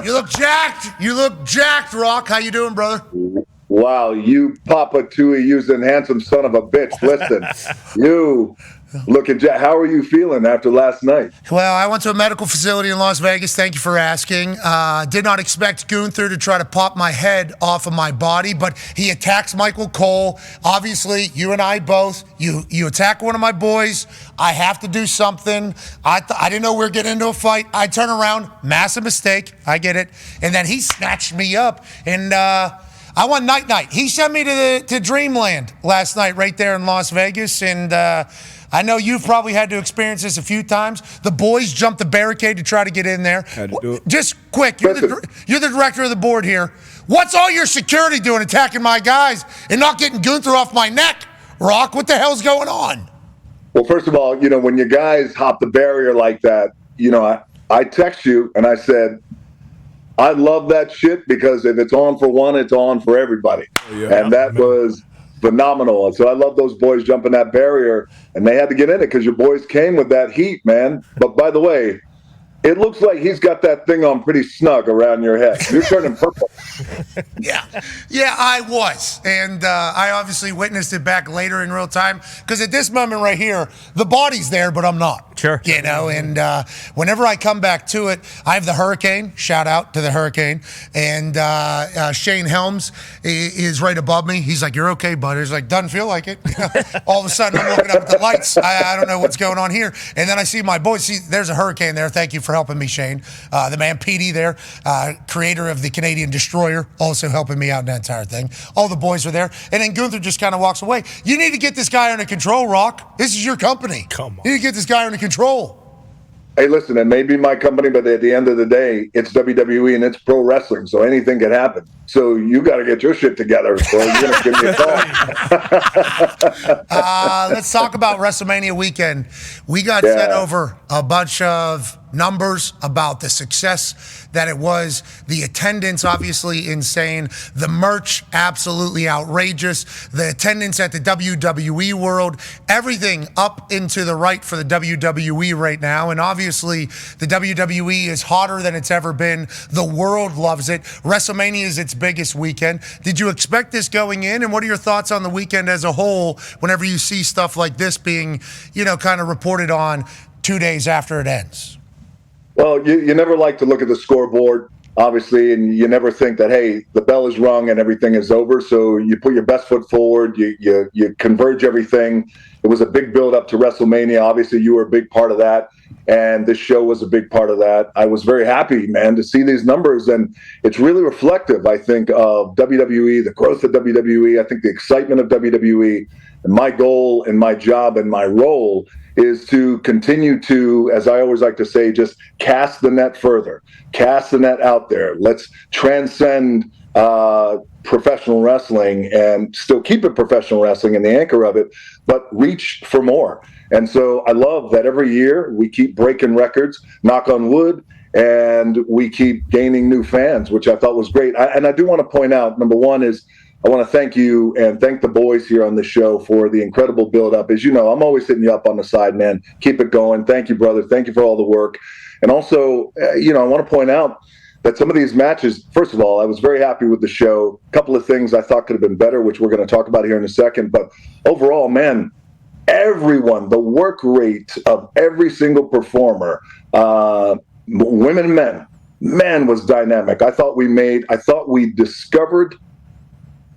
You look jacked. You look jacked, Rock. How you doing, brother? Wow, you Papa Tui using handsome son of a bitch. Listen, you look at Jack. How are you feeling after last night? Well, I went to a medical facility in Las Vegas. Thank you for asking. Did not expect Gunther to try to pop my head off of my body, but he attacks Michael Cole. Obviously, you and I both. You attack one of my boys. I have to do something. I didn't know we were getting into a fight. I turn around, massive mistake. I get it. And then he snatched me up, and I won night-night. He sent me to Dreamland last night right there in Las Vegas, and I know you've probably had to experience this a few times. The boys jumped the barricade to try to get in there. Had to do it. Just quick, you're the director of the board here. What's all your security doing attacking my guys and not getting Gunther off my neck? Rock, what the hell's going on? Well, first of all, when your guys hop the barrier like that, I text you and I said, I love that shit because if it's on for one, it's on for everybody. Oh, yeah. And that was phenomenal. And so I love those boys jumping that barrier, and they had to get in it because your boys came with that heat, man. But by the way, it looks like he's got that thing on pretty snug around your head. You're turning purple. Yeah, I was. And I obviously witnessed it back later in real time because at this moment right here, the body's there, but I'm not. Sure. And whenever I come back to it, I have the Hurricane. Shout out to the Hurricane. And Shane Helms is right above me. He's like, you're okay, bud. He's like, doesn't feel like it. All of a sudden, I'm looking up at the lights. I don't know what's going on here. And then I see my boys. See, there's a Hurricane there. Thank you for helping me, Shane. The man, Petey there, creator of the Canadian Destroyer, also helping me out in that entire thing. All the boys were there. And then Gunther just kind of walks away. You need to get this guy under control, Rock. This is your company. Come on. You need to get this guy under control. Hey, listen, it may be my company, but at the end of the day, it's WWE and it's pro wrestling, so anything can happen. So you got to get your shit together, or you're going to give me a call. Let's talk about WrestleMania weekend. We got sent over a bunch of numbers about the success that it was. The attendance, obviously insane. The merch, absolutely outrageous. The attendance at the WWE World, everything up into the right for the WWE right now. And obviously, the WWE is hotter than it's ever been. The world loves it. WrestleMania is its biggest weekend. Did you expect this going in? And what are your thoughts on the weekend as a whole whenever you see stuff like this being, kind of reported on 2 days after it ends? Well, you never like to look at the scoreboard, obviously, and you never think that, hey, the bell is rung and everything is over. So you put your best foot forward, you converge everything. It was a big build up to WrestleMania. Obviously, you were a big part of that, and this show was a big part of that. I was very happy, man, to see these numbers, and it's really reflective, I think, of WWE, the growth of WWE. I think the excitement of WWE, and my goal and my job and my role is to continue to, as I always like to say, just cast the net further, cast the net out there. Let's transcend professional wrestling and still keep it professional wrestling and the anchor of it, but reach for more. And so I love that every year we keep breaking records, knock on wood, and we keep gaining new fans, which I thought was great. And I do want to point out, number one is, I want to thank you and thank the boys here on the show for the incredible build-up. As you know, I'm always hitting you up on the side, man. Keep it going. Thank you, brother. Thank you for all the work. And also, I want to point out that some of these matches, first of all, I was very happy with the show. A couple of things I thought could have been better, which we're going to talk about here in a second. But overall, man, everyone, the work rate of every single performer, women and men, was dynamic. I thought we discovered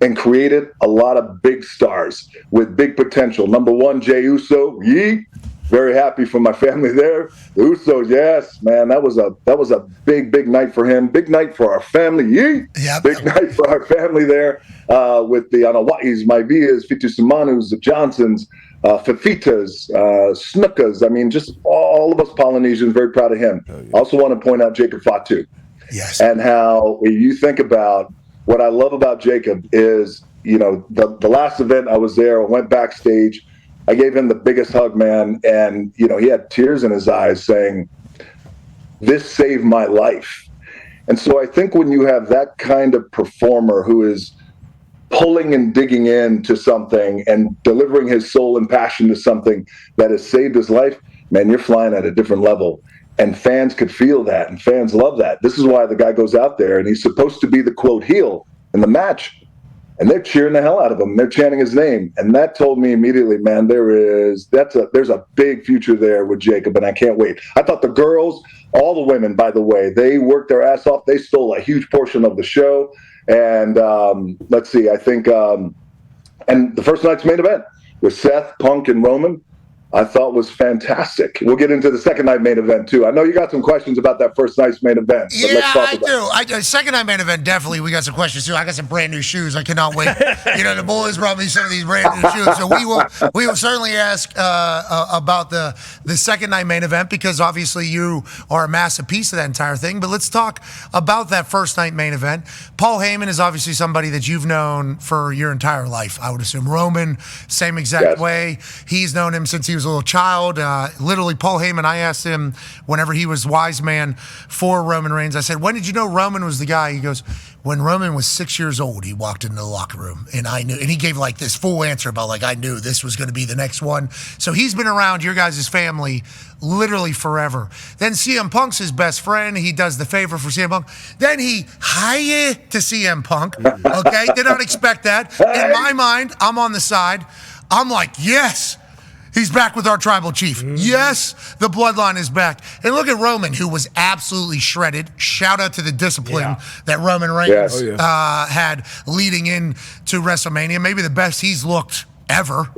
and created a lot of big stars with big potential. Number one, Jey Uso, yee. Very happy for my family there. The Usos, yes, man, that was a big night for him. Big night for our family, yee. Yep. Big night for our family there with the Anawais, Maivias, Fitusimanus, the Johnsons, Fafitas, Snookas. I mean, just all of us Polynesians, very proud of him. Oh, yeah. I also want to point out Jacob Fatu. Yes. And how you think about what I love about Jacob is, the last event I was there, I went backstage, I gave him the biggest hug, man, and, he had tears in his eyes saying, this saved my life. And so I think when you have that kind of performer who is pulling and digging into something and delivering his soul and passion to something that has saved his life, man, you're flying at a different level. And fans could feel that, and fans love that. This is why the guy goes out there, and he's supposed to be the quote heel in the match, and they're cheering the hell out of him. They're chanting his name, and that told me immediately, man, there's a big future there with Jacob, and I can't wait. I thought the girls, all the women, by the way, they worked their ass off. They stole a huge portion of the show, and let's see, I think, and the first night's main event with Seth, Punk, and Roman, I thought was fantastic. We'll get into the second night main event too. I know you got some questions about that first night's main event. Yeah, I do. Second night main event, definitely. We got some questions too. I got some brand new shoes. I cannot wait. The boys brought me some of these brand new shoes. So we will certainly ask about the second night main event, because obviously you are a massive piece of that entire thing. But let's talk about that first night main event. Paul Heyman is obviously somebody that you've known for your entire life, I would assume. Roman, same exact way. He's known him since he was a little child. Literally, Paul Heyman, I asked him whenever he was wise man for Roman Reigns, I said, when did you know Roman was the guy? He goes, when Roman was 6 years old, he walked into the locker room, and I knew, and he gave like this full answer about like, I knew this was going to be the next one. So he's been around your guys' family literally forever. Then CM Punk's his best friend. He does the favor for CM Punk. Then he hired to CM Punk. Okay, did not expect that. In my mind, I'm on the side. I'm like, yes. He's back with our tribal chief. Yes, the bloodline is back. And look at Roman, who was absolutely shredded. Shout out to the discipline that Roman Reigns had leading into WrestleMania. Maybe the best he's looked ever,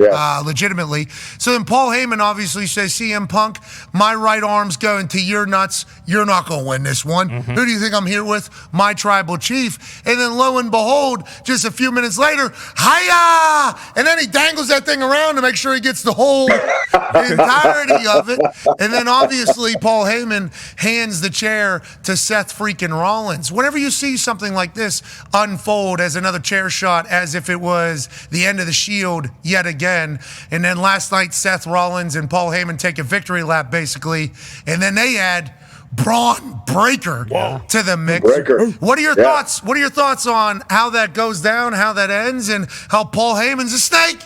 legitimately. So then Paul Heyman obviously says, CM Punk, my right arm's going to your nuts. You're not going to win this one. Who do you think I'm here with? My tribal chief. And then lo and behold, just a few minutes later, hiya! And then he dangles that thing around to make sure he gets the whole entirety of it. And then obviously Paul Heyman hands the chair to Seth freaking Rollins. Whenever you see something like this unfold as another chair shot, as if it was the end of the Shield yet again, and then last night Seth Rollins and Paul Heyman take a victory lap basically, and then they add Braun Breaker to the mix. What are your thoughts? What are your thoughts on how that goes down, how that ends, and how Paul Heyman's a snake?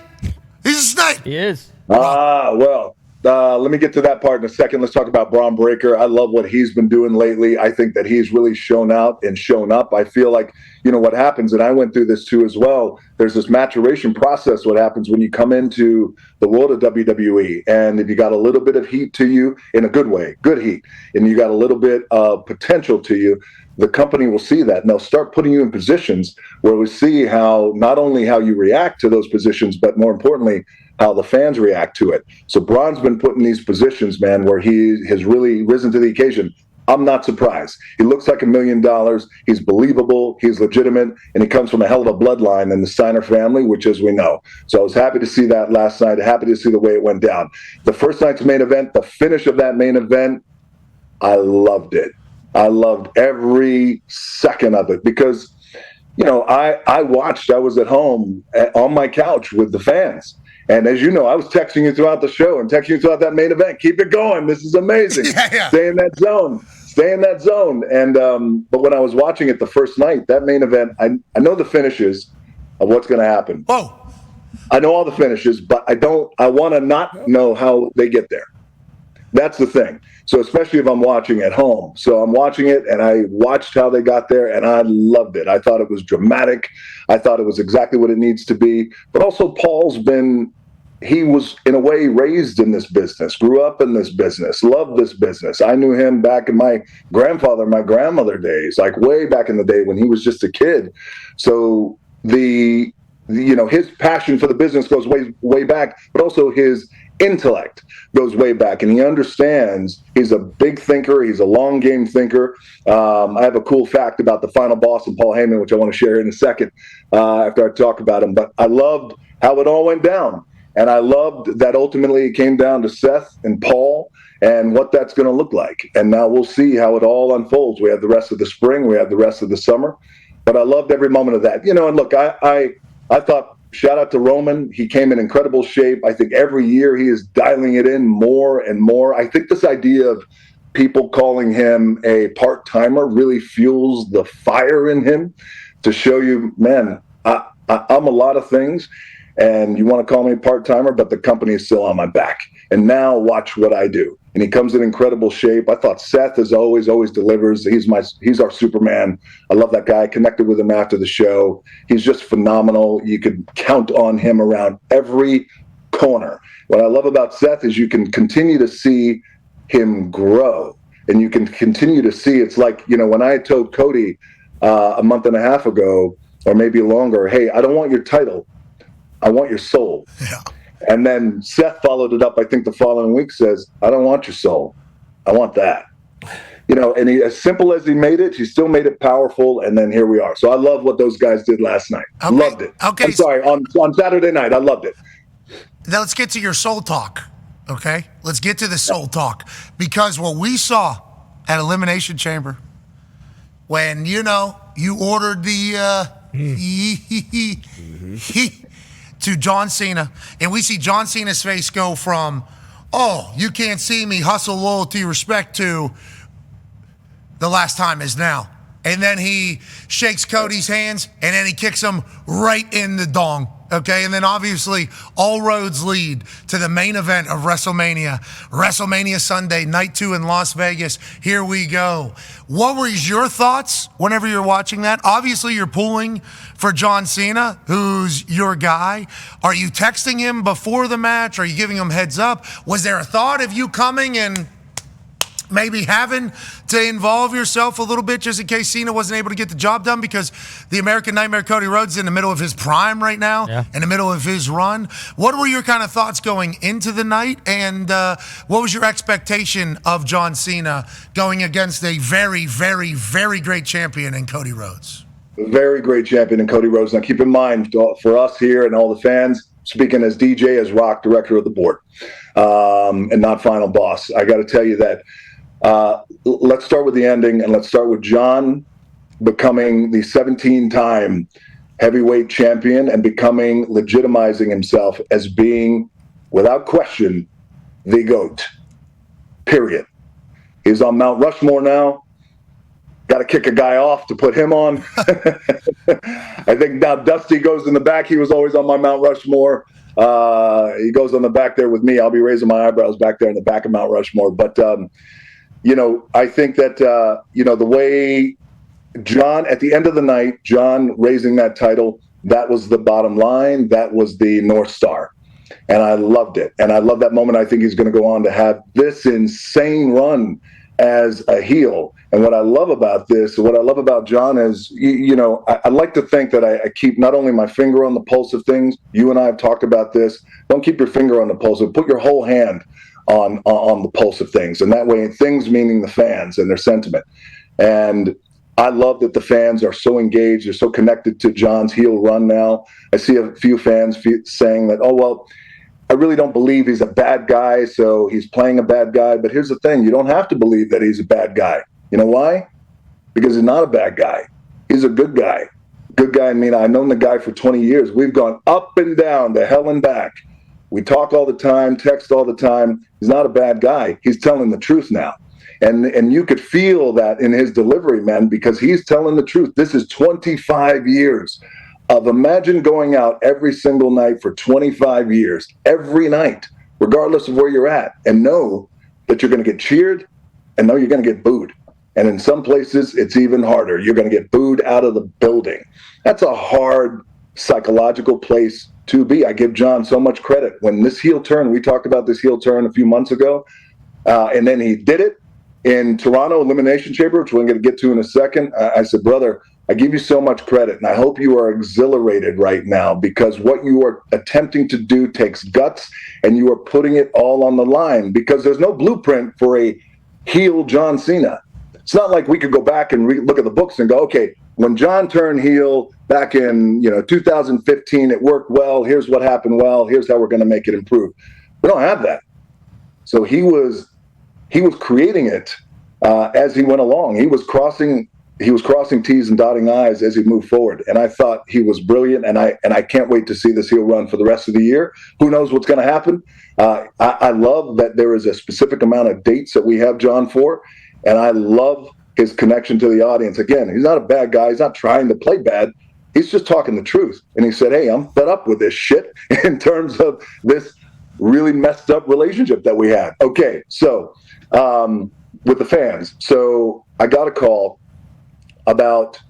He's a snake. He is. Let me get to that part in a second. Let's talk about Braun Breaker. I love what he's been doing lately. I think that he's really shown out and shown up. I feel like, what happens, and I went through this too as well, there's this maturation process, what happens when you come into the world of WWE, and if you got a little bit of heat to you, in a good way, good heat, and you got a little bit of potential to you, the company will see that, and they'll start putting you in positions where we see how, not only how you react to those positions, but more importantly, how the fans react to it. So Braun's been put in these positions, man, where he has really risen to the occasion. I'm not surprised. He looks like $1 million. He's believable. He's legitimate. And he comes from a hell of a bloodline in the Steiner family, which, as we know. So I was happy to see that last night. Happy to see the way it went down. The first night's main event, the finish of that main event, I loved it. I loved every second of it because, I watched. I was at home on my couch with the fans. And as you know, I was texting you throughout the show and texting you throughout that main event. Keep it going. This is amazing. Stay in that zone. Stay in that zone. And but when I was watching it the first night, that main event, I know the finishes of what's going to happen. I know all the finishes, but I want to not know how they get there. That's the thing. So especially if I'm watching at home. So I'm watching it, and I watched how they got there, and I loved it. I thought it was dramatic. I thought it was exactly what it needs to be. But also he was, in a way, raised in this business, grew up in this business, loved this business. I knew him back in my grandmother days, like way back in the day when he was just a kid. So his passion for the business goes way back, but also his intellect goes way back, and he understands. He's a big thinker. He's a long game thinker. I have a cool fact about the final boss and Paul Heyman, which I want to share in a second after I talk about him. But I loved how it all went down, and I loved that ultimately it came down to Seth and Paul and what that's going to look like. And now we'll see how it all unfolds. We have the rest of the spring. We have the rest of the summer. But I loved every moment of that. And look, I thought, shout out to Roman. He came in incredible shape. I think every year he is dialing it in more and more. I think this idea of people calling him a part-timer really fuels the fire in him to show you, man, I'm a lot of things, and you want to call me a part-timer, but the company is still on my back. And now watch what I do. and he comes in incredible shape. I thought Seth, as always delivers. He's our Superman. I love that guy. I connected with him after the show. He's just phenomenal. You could count on him around every corner. What I love about Seth is you can continue to see him grow, and you can continue to see, it's like, when I told Cody a month and a half ago, or maybe longer, hey, I don't want your title, I want your soul. Yeah. And then Seth followed it up, I think the following week, says, I don't want your soul, I want that. And he, as simple as he made it, he still made it powerful, and then here we are. So I love what those guys did last night. Okay. Loved it. Okay. I'm sorry, on Saturday night, I loved it. Now let's get to your soul talk, okay? Let's get to the soul talk. Because what we saw at Elimination Chamber, when, you ordered the to John Cena, and we see John Cena's face go from, oh, you can't see me, hustle, loyalty, respect, to the last time is now. And then he shakes Cody's hands, and then he kicks him right in the dong. Okay, and then obviously all roads lead to the main event of WrestleMania Sunday, night 2 in Las Vegas. Here we go. What were your thoughts whenever you're watching that? Obviously, you're pulling for John Cena, who's your guy. Are you texting him before the match? Are you giving him heads up? Was there a thought of you coming and maybe having to involve yourself a little bit just in case Cena wasn't able to get the job done? Because the American Nightmare Cody Rhodes is in the middle of his prime right now, in the middle of his run. What were your kind of thoughts going into the night, and what was your expectation of John Cena going against a very, very, very great champion in Cody Rhodes? Very great champion in Cody Rhodes. Now keep in mind, for us here and all the fans, speaking as DJ, as Rock, director of the board, and not final boss, I got to tell you that let's start with the ending, and let's start with John becoming the 17-time heavyweight champion and legitimizing himself as being, without question, the GOAT. Period. He's on Mount Rushmore now. Got to kick a guy off to put him on. I think now Dusty goes in the back. He was always on my Mount Rushmore. He goes on the back there with me. I'll be raising my eyebrows back there in the back of Mount Rushmore. But I think that, the way John, at the end of the night, John raising that title, that was the bottom line. That was the North Star. And I loved it. And I love that moment. I think he's going to go on to have this insane run as a heel. And what I love about this, what I love about John is, I like to think that I keep not only my finger on the pulse of things. You and I have talked about this. Don't keep your finger on the pulse. Put your whole hand on the pulse of things, and that way, things meaning the fans and their sentiment. And I love that the fans are so engaged, they're so connected to John's heel run now. I see a few fans saying that, oh, well, I really don't believe he's a bad guy, so he's playing a bad guy. But here's the thing, you don't have to believe that he's a bad guy. You know why? Because he's not a bad guy. He's a good guy. Good guy, I've known the guy for 20 years. We've gone up and down, to hell and back. We talk all the time, text all the time. He's not a bad guy. He's telling the truth now. And you could feel that in his delivery, man, because he's telling the truth. This is 25 years of, imagine going out every single night for 25 years, every night, regardless of where you're at, and know that you're going to get cheered and know you're going to get booed. And in some places, it's even harder. You're going to get booed out of the building. That's a hard psychological place to be. I give John so much credit. When this heel turn, we talked about this heel turn a few months ago, and then he did it in Toronto Elimination Chamber, which we're going to get to in a second. I said, brother, I give you so much credit, and I hope you are exhilarated right now, because what you are attempting to do takes guts, and you are putting it all on the line, because there's no blueprint for a heel John Cena. It's not like we could go back and look at the books and go, okay, when John turned heel back in 2015, it worked well. Here's what happened well. Here's how we're going to make it improve. We don't have that. So he was creating it as he went along. He was crossing T's and dotting I's as he moved forward. And I thought he was brilliant. And I can't wait to see this heel run for the rest of the year. Who knows what's going to happen? I love that there is a specific amount of dates that we have John for. And I love his connection to the audience. Again, he's not a bad guy. He's not trying to play bad. He's just talking the truth. And he said, hey, I'm fed up with this shit in terms of this really messed up relationship that we had. Okay, so with the fans. So I got a call about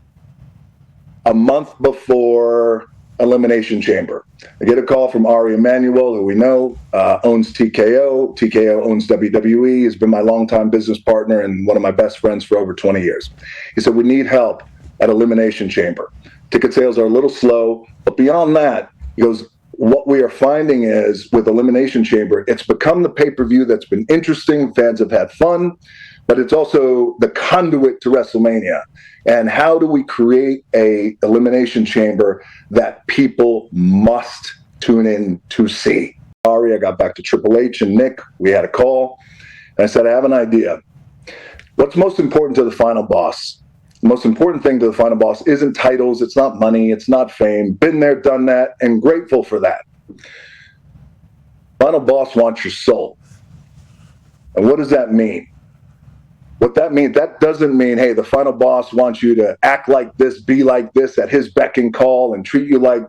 a month before Elimination Chamber. I get a call from Ari Emanuel, who we know owns TKO. TKO owns WWE. He's been my longtime business partner and one of my best friends for over 20 years. He said, we need help at Elimination Chamber. Ticket sales are a little slow, but beyond that, he goes, what we are finding is with Elimination Chamber, it's become the pay-per-view that's been interesting. Fans have had fun, but it's also the conduit to WrestleMania. And how do we create a Elimination Chamber that people must tune in to see? Ari, I got back to Triple H and Nick. We had a call. And I said, I have an idea. What's most important to the final boss? The most important thing to the final boss isn't titles. It's not money. It's not fame. Been there, done that, and grateful for that. Final boss wants your soul. And what does that mean? What that means, that doesn't mean, hey, the final boss wants you to act like this, be like this at his beck and call and treat you like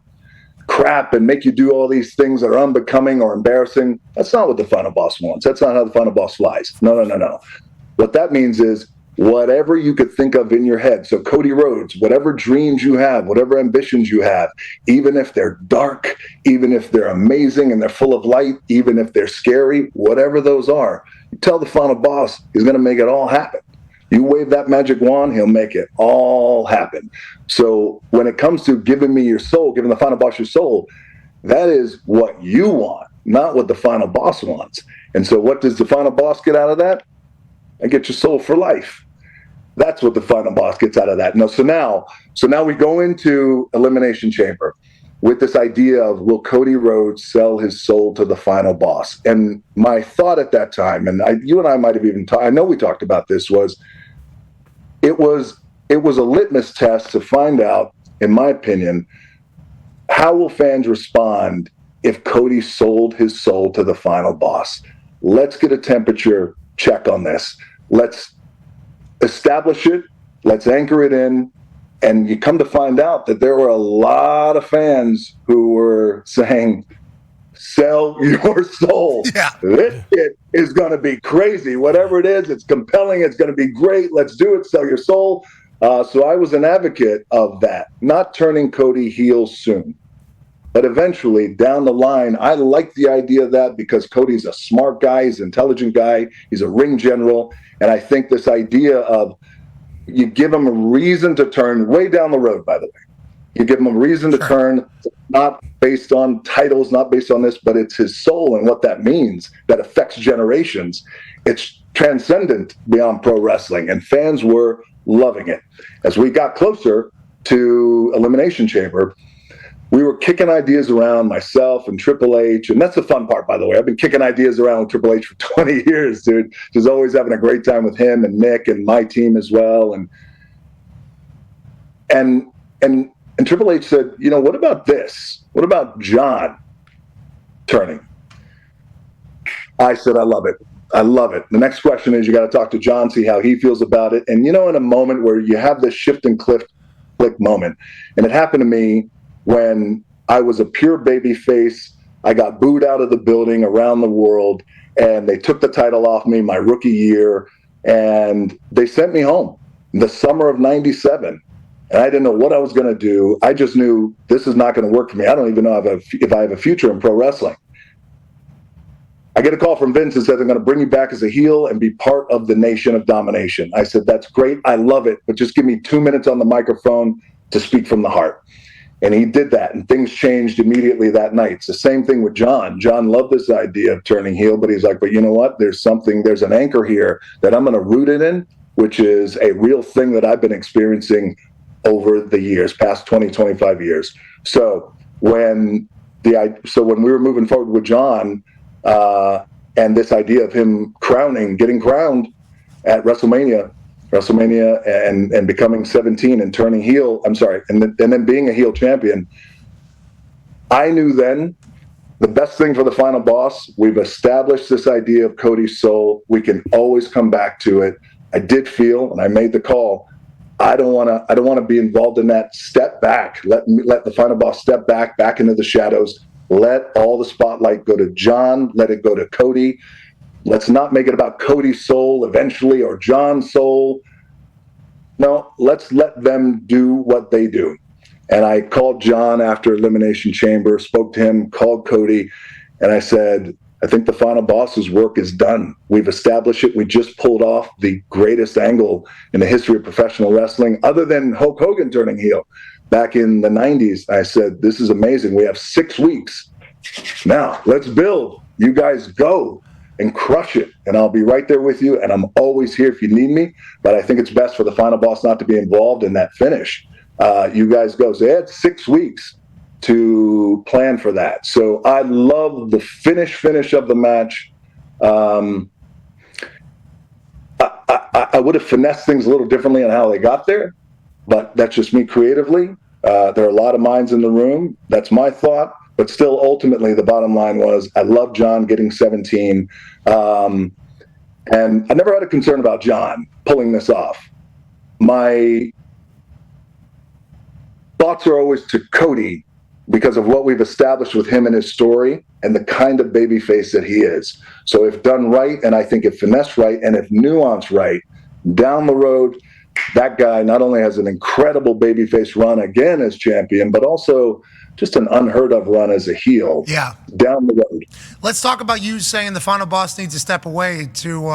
crap and make you do all these things that are unbecoming or embarrassing. That's not what the final boss wants. That's not how the final boss flies. No. What that means is whatever you could think of in your head. So Cody Rhodes, whatever dreams you have, whatever ambitions you have, even if they're dark, even if they're amazing and they're full of light, even if they're scary, whatever those are, you tell the final boss he's going to make it all happen. You wave that magic wand, he'll make it all happen. So when it comes to giving me your soul, giving the final boss your soul, that is what you want, not what the final boss wants. And so what does the final boss get out of that? I get your soul for life. That's what the final boss gets out of that. So now we go into Elimination Chamber with this idea of, will Cody Rhodes sell his soul to the final boss? And my thought at that time, and you and I might have even talked, I know we talked about this, was it was a litmus test to find out, in my opinion, how will fans respond if Cody sold his soul to the final boss? Let's get a temperature check on this. Let's establish it, let's anchor it in, and you come to find out that there were a lot of fans who were saying, sell your soul. Yeah. This shit is going to be crazy. Whatever it is, it's compelling, it's going to be great, let's do it, sell your soul. So I was an advocate of that, not turning Cody heel soon. But eventually, down the line, I like the idea of that because Cody's a smart guy, he's an intelligent guy, he's a ring general. And I think this idea of you give him a reason to turn way down the road, by the way. You give him a reason to turn, not based on titles, not based on this, but it's his soul and what that means that affects generations. It's transcendent beyond pro wrestling, and fans were loving it. As we got closer to Elimination Chamber, we were kicking ideas around, myself and Triple H, and that's the fun part, by the way. I've been kicking ideas around with Triple H for 20 years, dude. Just always having a great time with him and Nick and my team as well. And Triple H said, you know, what about this? What about John turning? I said, I love it. I love it. The next question is you got to talk to John, see how he feels about it. And, you know, in a moment where you have this shift and click moment, and it happened to me when I was a pure baby face, I got booed out of the building around the world, and they took the title off me my rookie year, and they sent me home the summer of '97. And I didn't know what I was going to do. I just knew this is not going to work for me. I don't even know if I have a future in pro wrestling. I get a call from Vince and says, I'm going to bring you back as a heel and be part of the Nation of Domination. I said, that's great. I love it. But just give me 2 minutes on the microphone to speak from the heart. And he did that, and things changed immediately that night. It's the same thing with John. John loved this idea of turning heel, but he's like, but you know what? There's an anchor here that I'm going to root it in, which is a real thing that I've been experiencing over the years, past 20, 25 years. So when we were moving forward with John, and this idea of him getting crowned at WrestleMania and becoming 17 and turning heel, and then being a heel champion, I knew then the best thing for the final boss, we've established this idea of Cody's soul. We can always come back to it. I did feel, and I made the call, I don't want to be involved in that. Step back. Let the final boss step back into the shadows. Let all the spotlight go to John. Let it go to Cody. Let's not make it about Cody's soul eventually or John's soul. No, let's let them do what they do. And I called John after Elimination Chamber, spoke to him, called Cody, and I said, I think the Final Boss's work is done. We've established it. We just pulled off the greatest angle in the history of professional wrestling, other than Hulk Hogan turning heel back in the 90s. I said, this is amazing. We have 6 weeks. Now, let's build. You guys go and crush it. And I'll be right there with you. And I'm always here if you need me. But I think it's best for the Final Boss not to be involved in that finish. You guys go. So they had 6 weeks to plan for that. So I love the finish of the match. I would have finessed things a little differently on how they got there, but that's just me creatively. There are a lot of minds in the room. That's my thought. But still, ultimately, the bottom line was I love John getting 17. And I never had a concern about John pulling this off. My thoughts are always to Cody because of what we've established with him and his story and the kind of babyface that he is. So if done right, and I think if finessed right, and if nuanced right, down the road, that guy not only has an incredible babyface run again as champion, but also just an unheard of run as a heel down the road. Let's talk about you saying the Final Boss needs to step away to,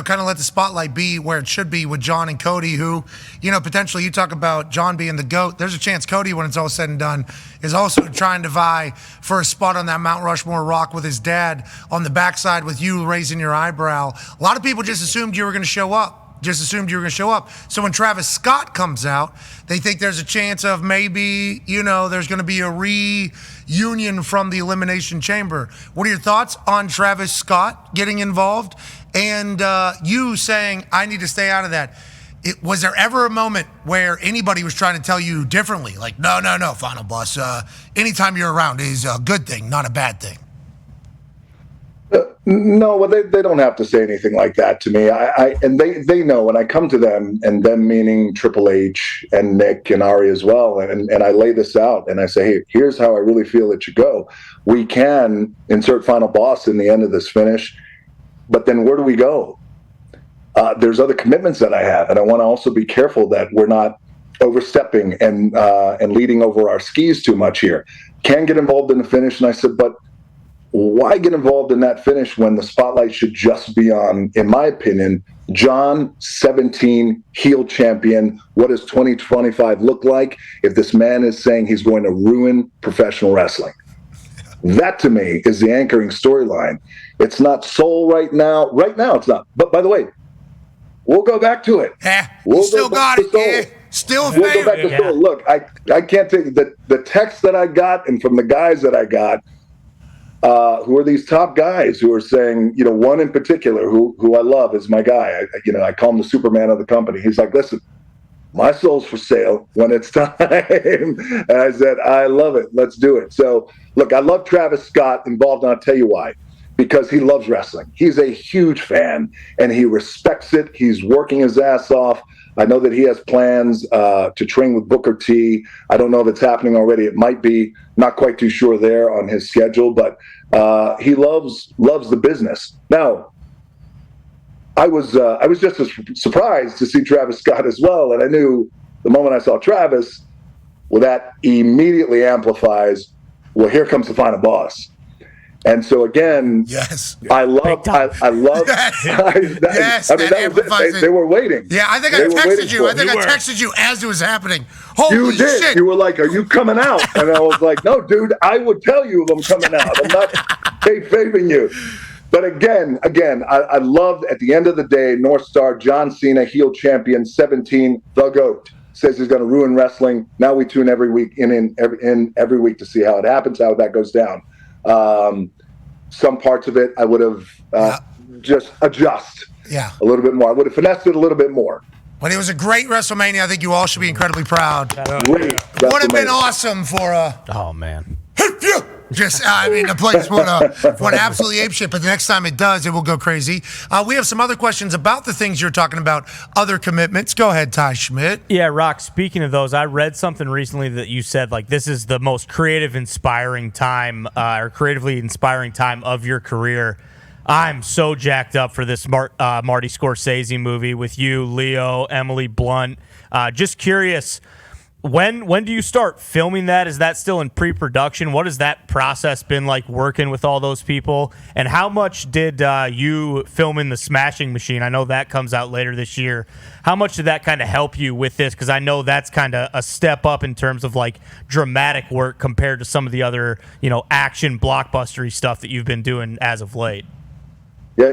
kind of let the spotlight be where it should be with John and Cody, who, potentially you talk about John being the GOAT. There's a chance Cody, when it's all said and done, is also trying to vie for a spot on that Mount Rushmore rock with his dad on the backside with you raising your eyebrow. A lot of people just assumed you were going to show up. So when Travis Scott comes out, they think there's a chance of maybe, there's going to be a reunion from the Elimination Chamber. What are your thoughts on Travis Scott getting involved and you saying, I need to stay out of that? Was there ever a moment where anybody was trying to tell you differently? Like, no, Final Boss, anytime you're around is a good thing, not a bad thing. No, well, they don't have to say anything like that to me. And they know when I come to them, and them meaning Triple H and Nick and Ari as well, and I lay this out and I say, hey, here's how I really feel it should go. We can insert Final Boss in the end of this finish, but then where do we go? There's other commitments that I have, and I want to also be careful that we're not overstepping and leading over our skis too much here. Can get involved in the finish, and I said, but why get involved in that finish when the spotlight should just be on, in my opinion, John, 17, heel champion? What does 2025 look like if this man is saying he's going to ruin professional wrestling? That, to me, is the anchoring storyline. It's not soul right now. Right now, it's not. But, by the way, we'll go back to it. We'll still got it. Yeah. Still we'll go back to soul. Look, I can't take the text that I got and from the guys that I got, who are these top guys who are saying, one in particular who I love is my guy. I call him the Superman of the company. He's like, listen, my soul's for sale when it's time. And I said, I love it. Let's do it. So, look, I love Travis Scott involved, and I'll tell you why. Because he loves wrestling. He's a huge fan, and he respects it. He's working his ass off. I know that he has plans to train with Booker T. I don't know if it's happening already. It might be. Not quite too sure there on his schedule, but he loves the business. Now, I was just as surprised to see Travis Scott as well, and I knew the moment I saw Travis, well, that immediately amplifies, well, here comes the Final Boss. And so again, yes, I love. Yes, they were waiting. Yeah, I think I texted you. I texted you as it was happening. Holy you did. Shit. You were like, "Are you coming out?" And I was like, "No, dude. I would tell you if I'm coming out. I'm not kayfabing you." But again, I loved at the end of the day, North Star, John Cena, heel champion, 17, the GOAT, says he's going to ruin wrestling. Now we tune every week in every week to see how it happens, how that goes down. Some parts of it I would have just adjust a little bit more. I would have finessed it a little bit more. But it was a great WrestleMania. I think you all should be incredibly proud. Great. Would have been awesome for a... Oh, man. The place went absolutely apeshit, but the next time it does, it will go crazy. We have some other questions about the things you're talking about, other commitments. Go ahead, Ty Schmidt. Yeah, Rock, speaking of those, I read something recently that you said, like, this is the most creatively inspiring time of your career. I'm so jacked up for this Marty Scorsese movie with you, Leo, Emily Blunt. Just curious, when do you start filming that? Is that still in pre-production? What has that process been like working with all those people? And how much did you film in the Smashing Machine? I know that comes out later this year. How much did that kind of help you with this? Because I know that's kind of a step up in terms of like dramatic work compared to some of the other, action blockbustery stuff that you've been doing as of late. Yeah,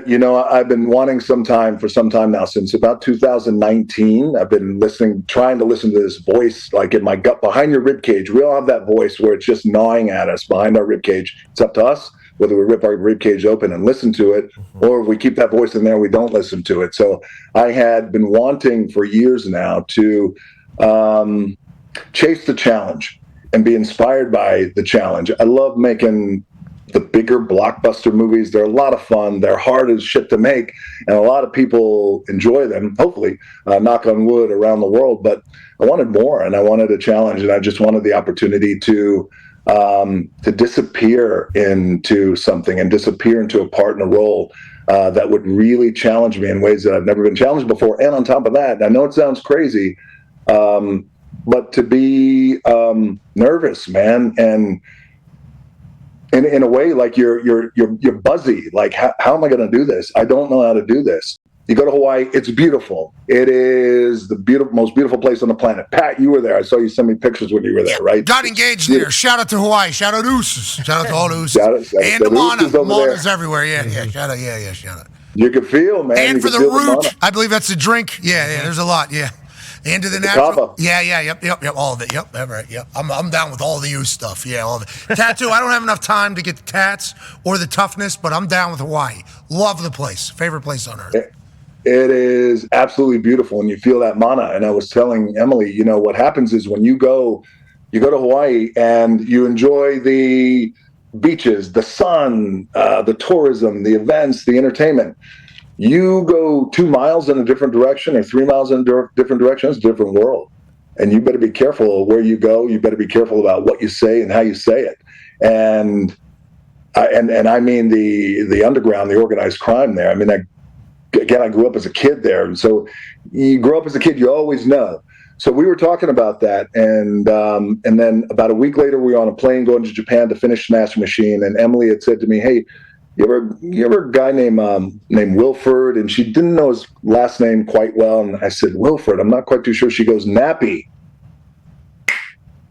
I've been wanting for some time now, since about 2019. I've been trying to listen to this voice, like in my gut, behind your rib cage. We all have that voice where it's just gnawing at us behind our rib cage. It's up to us whether we rip our rib cage open and listen to it, or if we keep that voice in there, we don't listen to it. So I had been wanting for years now to chase the challenge and be inspired by the challenge. I love making the bigger blockbuster movies. They're a lot of fun. They're hard as shit to make, and a lot of people enjoy them, hopefully, knock on wood, around the world. But I wanted more, and I wanted a challenge, and I just wanted the opportunity to disappear into something and disappear into a part in a role that would really challenge me in ways that I've never been challenged before. And on top of that, I know it sounds crazy, but to be nervous, man, and in a way, like you're buzzy. Like, how am I going to do this? I don't know how to do this. You go to Hawaii, it's beautiful. It is the most beautiful place on the planet. Pat, you were there. I saw you send me pictures when you were there, right? Got engaged there. Shout out to Hawaii. Shout out to Ooses. Shout out to all the Ooses. Shout and to Mana. Mana's everywhere. Yeah. Shout out. Yeah. Shout out. You can feel, man. And for the root, I believe that's the drink. Yeah. There's a lot. Yeah. Into the natural. Kava. Yeah, yep, all of it. Yep, right, yep. I'm down with all the use stuff. Yeah, all of it. Tattoo, I don't have enough time to get the tats or the toughness, but I'm down with Hawaii. Love the place. Favorite place on earth. It is absolutely beautiful, and you feel that mana. And I was telling Emily, what happens is when you go to Hawaii and you enjoy the beaches, the sun, the tourism, the events, the entertainment. You go 2 miles in a different direction or 3 miles in a different direction, it's a different world. And you better be careful where you go. You better be careful about what you say and how you say it. And I mean the underground, the organized crime there. I mean, I grew up as a kid there. And so you grow up as a kid, you always know. So we were talking about that. And then about a week later, we were on a plane going to Japan to finish Smashing Machine. And Emily had said to me, hey, you ever a guy named Wilford? And she didn't know his last name quite well. And I said, Wilford, I'm not quite too sure. She goes, Nappy.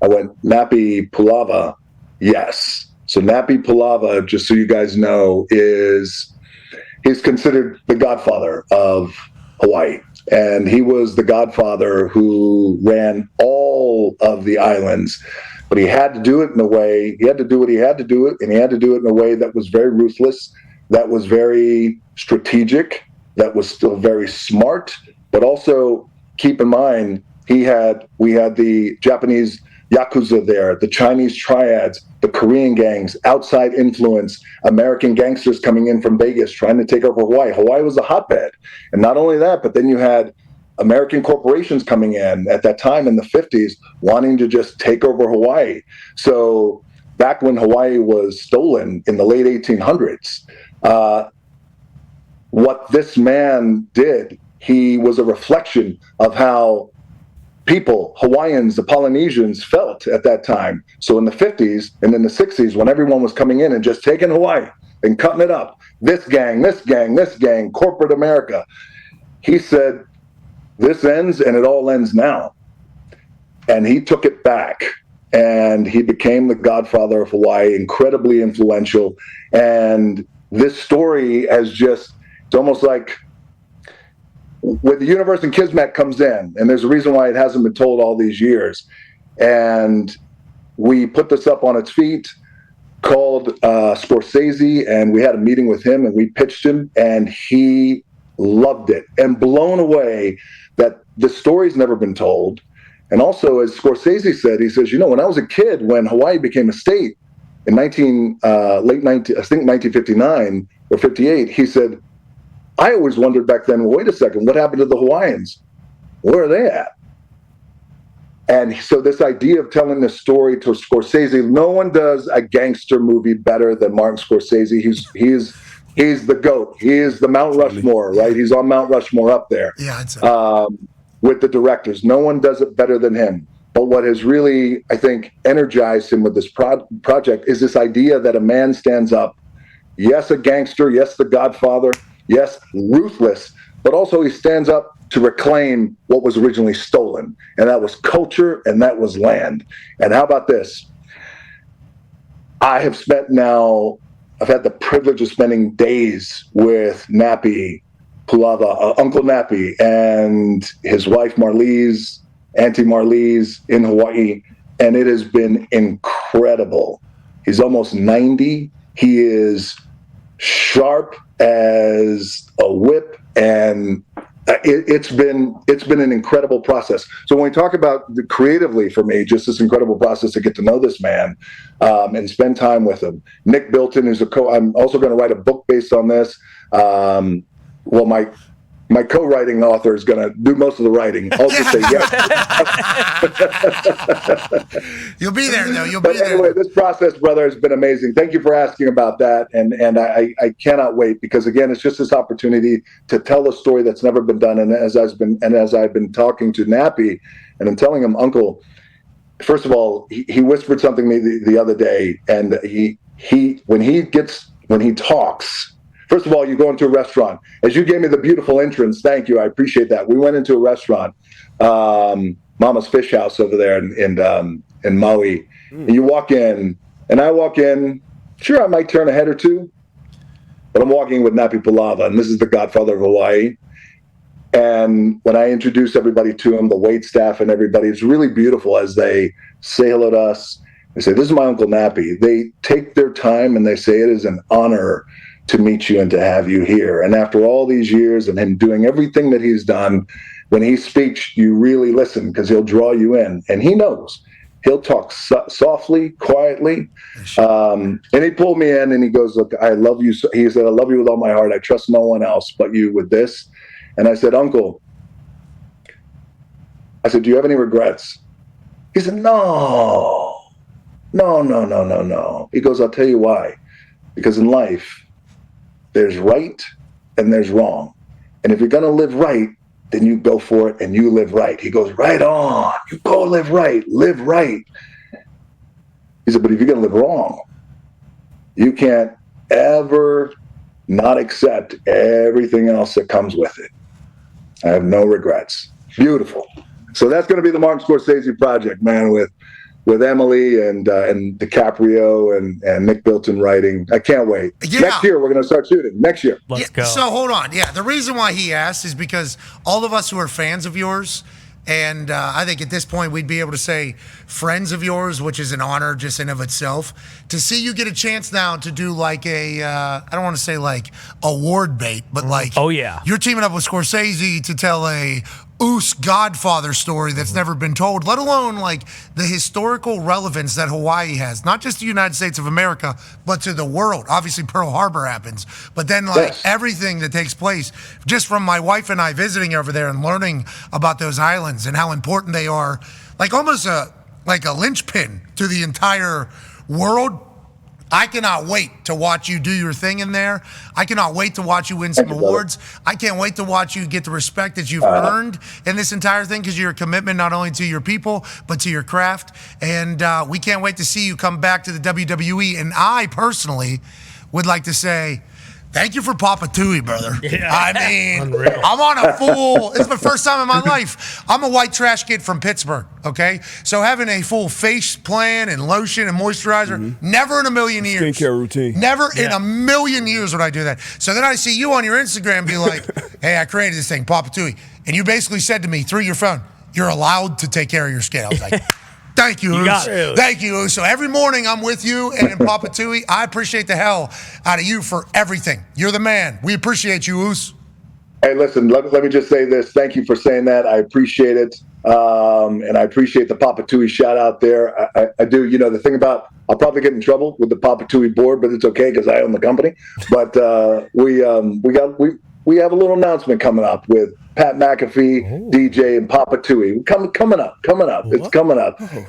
I went, Nappy Pulava. Yes. So Nappy Pulava, just so you guys know, he's considered the godfather of Hawaii. And he was the godfather who ran all of the islands. But he had to do it in a way, he had to do what he had to do it, and he had to do it in a way that was very ruthless, that was very strategic, that was still very smart, but also keep in mind, we had the Japanese Yakuza there, the Chinese triads, the Korean gangs, outside influence, American gangsters coming in from Vegas trying to take over Hawaii. Hawaii was a hotbed. And not only that, but then you had American corporations coming in at that time in the 50s wanting to just take over Hawaii. So back when Hawaii was stolen in the late 1800s, what this man did, he was a reflection of how people, Hawaiians, the Polynesians, felt at that time. So in the 50s and in the 60s, when everyone was coming in and just taking Hawaii and cutting it up, this gang, corporate America, he said, this ends and it all ends now. And he took it back and he became the godfather of Hawaii, incredibly influential. And this story has just, it's almost like when the universe and Kismet comes in, and there's a reason why it hasn't been told all these years. And we put this up on its feet, called Scorsese, and we had a meeting with him and we pitched him and he loved it and blown away that the story's never been told. And also, as Scorsese said, he says, when I was a kid, when Hawaii became a state, in late 19, I think 1959 or 58, he said, I always wondered back then, well, wait a second, what happened to the Hawaiians? Where are they at? And so this idea of telling the story to Scorsese, no one does a gangster movie better than Martin Scorsese. He's the GOAT. He is the Mount Rushmore, right? He's on Mount Rushmore up there. Yeah, I'd say. With the directors. No one does it better than him. But what has really, I think, energized him with this project is this idea that a man stands up, yes, a gangster, yes, the Godfather, yes, ruthless, but also he stands up to reclaim what was originally stolen, and that was culture and that was land. And how about this? I've had the privilege of spending days with Nappy Pulava, Uncle Nappy, and his wife Marlise, Auntie Marlise in Hawaii, and it has been incredible. He's almost 90. He is sharp as a whip, and it's been an incredible process. So when we talk about creatively, for me, just this incredible process to get to know this man and spend time with him. Nick Bilton, who's I'm also going to write a book based on this. Well, my co-writing author is going to do most of the writing. I'll just say yes. You'll be there, though. But anyway, this process, brother, has been amazing. Thank you for asking about that, and I cannot wait, because again, it's just this opportunity to tell a story that's never been done. And as I've been talking to Nappy, and I'm telling him, Uncle, first of all, he whispered something to me the other day, and when he talks. First of all, you go into a restaurant. As you gave me the beautiful entrance, thank you, I appreciate that. We went into a restaurant, Mama's Fish House over there in Maui. And you walk in, and I walk in, sure, I might turn a head or two, but I'm walking with Nappy Pulava, and this is the Godfather of Hawaii. And when I introduce everybody to him, the wait staff and everybody, it's really beautiful as they say hello to us. They say, this is my Uncle Nappy. They take their time and they say, it is an honor to meet you and to have you here. And after all these years and him doing everything that he's done, when he speaks, you really listen, because he'll draw you in. And he knows. He'll talk softly, quietly. And he pulled me in and he goes, look, I love you. He said, I love you with all my heart. I trust no one else but you with this. And I said, Uncle, I said, do you have any regrets? He said, no. He goes, I'll tell you why. Because in life, there's right and there's wrong. And if you're going to live right, then you go for it and you live right. He goes, right on. You go live right. Live right. He said, but if you're going to live wrong, you can't ever not accept everything else that comes with it. I have no regrets. Beautiful. So that's going to be the Martin Scorsese project, man, with Emily and DiCaprio and Nick Bilton writing. I can't wait. Yeah. Next year, we're going to start shooting. Next year. Let's go. So hold on. Yeah, the reason why he asked is because all of us who are fans of yours, and I think at this point we'd be able to say friends of yours, which is an honor just in of itself, to see you get a chance now to do like I don't want to say like award bait, but like, oh yeah, you're teaming up with Scorsese to tell a Godfather story that's never been told, let alone like the historical relevance that Hawaii has, not just the United States of America, but to the world. Obviously Pearl Harbor happens, but then like everything that takes place just from my wife and I visiting over there and learning about those islands and how important they are, like almost a linchpin to the entire world. I cannot wait to watch you do your thing in there. I cannot wait to watch you win some awards. I can't wait to watch you get the respect that you've earned in this entire thing, because you're a commitment not only to your people, but to your craft. And we can't wait to see you come back to the WWE. And I personally would like to say, thank you for Papa Tui, brother. Yeah. I mean, Unreal. I'm on a full, it's my first time in my life. I'm a white trash kid from Pittsburgh, okay? So having a full face plan and lotion and moisturizer, never in a million years. Skincare routine. Never in a million years would I do that. So then I see you on your Instagram be like, hey, I created this thing, Papa Tui. And you basically said to me through your phone, you're allowed to take care of your skin. I was like, thank you, Oos. Thank you, Oos. So every morning I'm with you and in Papa Tui. I appreciate the hell out of you for everything. You're the man. We appreciate you, Oos. Hey, listen, let me just say this. Thank you for saying that. I appreciate it. And I appreciate the Papa Tui shout out there. I do. You know, the thing about, I'll probably get in trouble with the Papa Tui board, but it's okay because I own the company. But we have a little announcement coming up with Pat McAfee, DJ, and Papa Tui. Coming up. It's coming up. And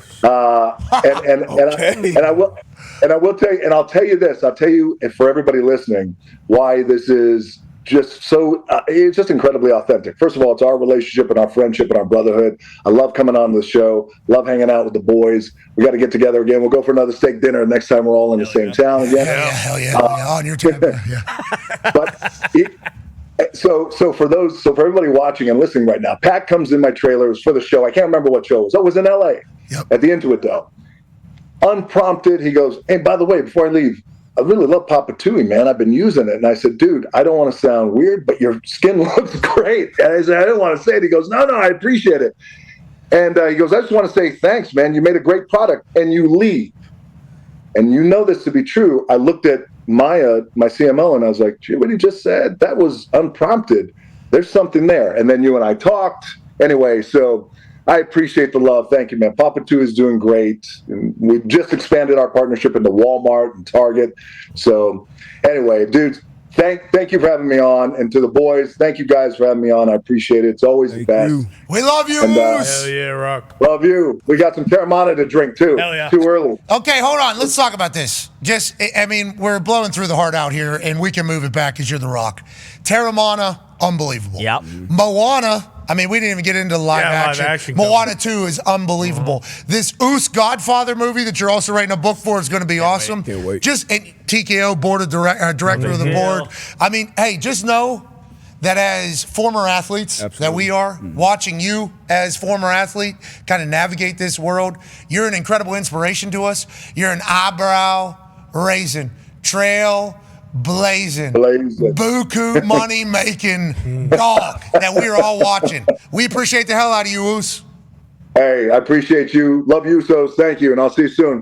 I will tell you, and I'll tell you this. I'll tell you, and for everybody listening, why this is just so it's just incredibly authentic. First of all, it's our relationship and our friendship and our brotherhood. I love coming on the show, love hanging out with the boys. We got to get together again. We'll go for another steak dinner next time we're all in the same town again. Hell yeah. On your time. Yeah. So for everybody watching and listening right now, Pat comes in my trailer. It was for the show. I can't remember what show it was. Oh, it was in LA at the Intuit Dome. Unprompted, he goes, "Hey, by the way, before I leave, I really love Papa Tui, man. I've been using it." And I said, "Dude, I don't want to sound weird, but your skin looks great." And I said, "I didn't want to say it." He goes, No, I appreciate it. And he goes, "I just want to say thanks, man. You made a great product." And you leave. And you know this to be true. I looked at Maya, my CMO, and I was like, "Gee, what he just said, that was unprompted. There's something there." And then you and I talked. Anyway, so I appreciate the love. Thank you, man. Papa Tui is doing great. And we've just expanded our partnership into Walmart and Target. So anyway, dudes, thank you for having me on. And to the boys, thank you guys for having me on. I appreciate it. It's always the best. We love you. And, Hell yeah, Rock. love you. We got some Terramana to drink, too. Hell yeah. Too early. Okay, hold on. Let's talk about this. We're blowing through the heart out here, and we can move it back because you're the Rock. Terramana, unbelievable. Yep. Moana, we didn't even get into live action. Moana 2 is unbelievable. This Oos Godfather movie that you're also writing a book for is going to be awesome. Can't wait. Just TKO, board of director of the board. Hey, just know that as former athletes that we are, watching you as former athlete kind of navigate this world, you're an incredible inspiration to us. You're an eyebrow raising, trail blazing, buku money making dog that we're all watching. We appreciate the hell out of you, Oos. Hey, I appreciate you. Love you, so thank you, and I'll see you soon.